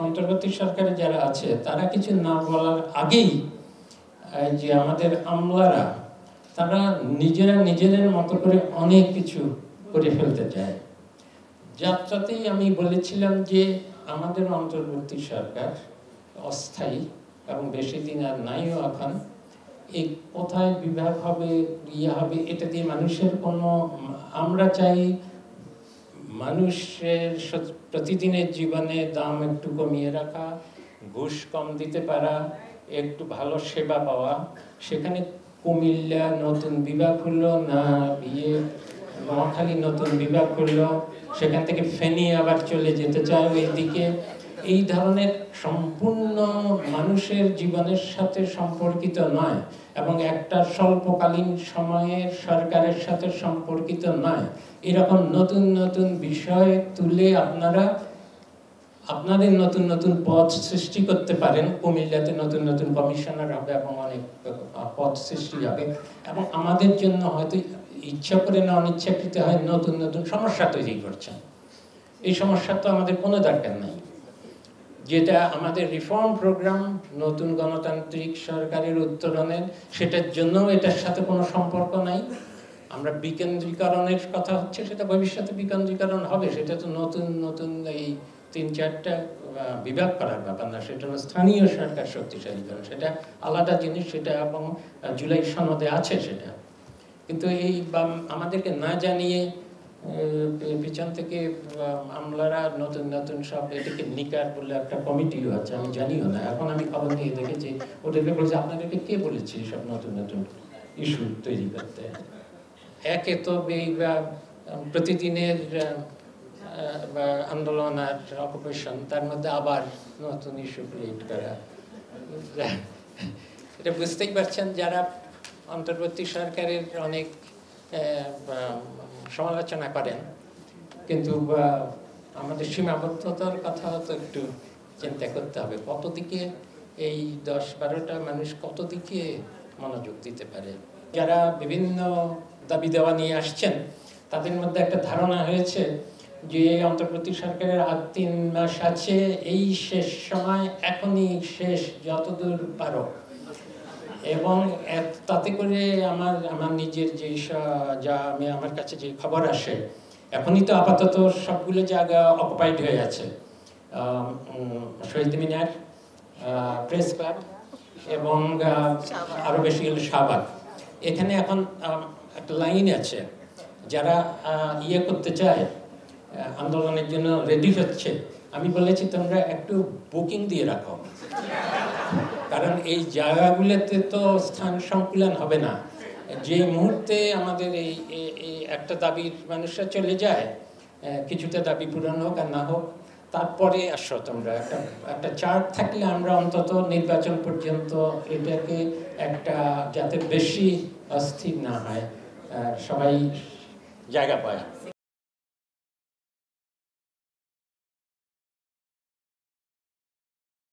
অন্তর্বর্তী সরকারে যারা আছে তারা কিছু না বলার আগেই যে আমাদের আমলারা তারা নিজেদের মতো করে অনেক কিছু করে ফেলতে চায়। যাত্রাতেই আমি বলেছিলাম যে আমাদের অন্তর্বর্তী সরকার অস্থায়ী এবং বেশি দিন আর নাইও এখন। এই কোথায় বিভাগ হবে হবে এটা দিয়ে মানুষের কোনো, আমরা চাই মানুষের প্রতিদিনের জীবনে দাম একটু কমিয়ে রাখা, ঘুষ কম দিতে পারা, একটু ভালো সেবা পাওয়া। সেখানে কুমিল্লা নতুন বিভাগ হলো না, নোয়াখালী নতুন বিভাগ হলো, সেখান থেকে ফেনী আবার চলে যেতে চায় ওই দিকে। এই ধরনের সম্পূর্ণ মানুষের জীবনের সাথে সম্পর্কিত নয় এবং একটা স্বল্পকালীন সময়ের সরকারের সাথে সম্পর্কিত নয়, এরকম নতুন নতুন বিষয় তুলে আপনারা আপনাদের নতুন নতুন পদ সৃষ্টি করতে পারেন। কুমিল্লাতে নতুন নতুন কমিশনার হবে এবং অনেক পদ সৃষ্টি হবে এবং আমাদের জন্য হয়তো ইচ্ছা করে না অনিচ্ছাকৃত হয় নতুন নতুন সমস্যা তৈরি করছেন। এই সমস্যা তো আমাদের কোনো দরকার নাই। যেটা আমাদের রিফর্ম প্রোগ্রাম নতুন গণতান্ত্রিক সরকারের উত্তরণের, সেটার জন্য এটার সাথে কোনো সম্পর্ক নাই। আমরা বিকেন্দ্রীকরণের কথা হচ্ছে, সেটা ভবিষ্যতে বিকেন্দ্রীকরণ হবে, সেটা তো নতুন নতুন এই ৩-৪টা বিভাগ করার ব্যাপার না, সেটা স্থানীয় সরকার শক্তিশালী করা, সেটা আলাদা জিনিস, সেটা এবং জুলাই সনদে আছে সেটা। কিন্তু এই আমাদেরকে না জানিয়ে পিছন থেকে আমলারা নতুন নতুন সব, এটাকে নিকার বলে একটা কমিটিও আছে, আমি জানিও না, এখন আমি খবর নিয়ে দেখেছি ওদেরকে বলছে আপনাদেরকে কে বলেছে সব নতুন নতুন ইস্যু তৈরি করতে। একে তো এই প্রতিদিনের আন্দোলন আর অকুপেশন, তার মধ্যে আবার নতুন ইস্যু ক্রিয়েট করা। এটা বুঝতেই পারছেন যারা অন্তর্বর্তী সরকারের অনেক সমালোচনা করেন, কিন্তু আমাদের সীমাবদ্ধতার কথা তো একটু চিন্তা করতে হবে। কত দিকে এই 10-12টা মানুষ কত দিকে মনোযোগ দিতে পারে। যারা বিভিন্ন দাবি দেওয়া নিয়ে আসছেন তাদের মধ্যে একটা ধারণা হয়েছে যে অন্তর্বর্তী সরকারের আর 3 মাস আছে, এই শেষ সময়, এখনই শেষ, যতদূর পারো। এবং তাতে করে আমার নিজের যে যা আমার কাছে যে খবর আসে, এখনই তো আপাতত সবগুলো জায়গা অকুপাইড হয়ে আছে। শহীদ মিনার, প্রেস ক্লাব এবং আরও বেশি হলো শাহবাগ। এখানে এখন একটা লাইন আছে, যারা করতে চায়, আন্দোলনের জন্য রেডি হচ্ছে, আমি বলেছি তোমরা একটু বুকিং দিয়ে রাখো, কারণ এই জায়গাগুলোতে তো স্থান সংকুলন হবে না। যে মুহূর্তে আমাদের এই একটা দাবির মানুষরা চলে যায়, কিছুটা দাবি পূরণ হোক আর না হোক, তারপরে আসো তোমরা। একটা চার্ট থাকলে আমরা অন্তত নির্বাচন পর্যন্ত এটাকে একটা, যাতে বেশি অস্থির না হয়, সবাই জায়গা পায়।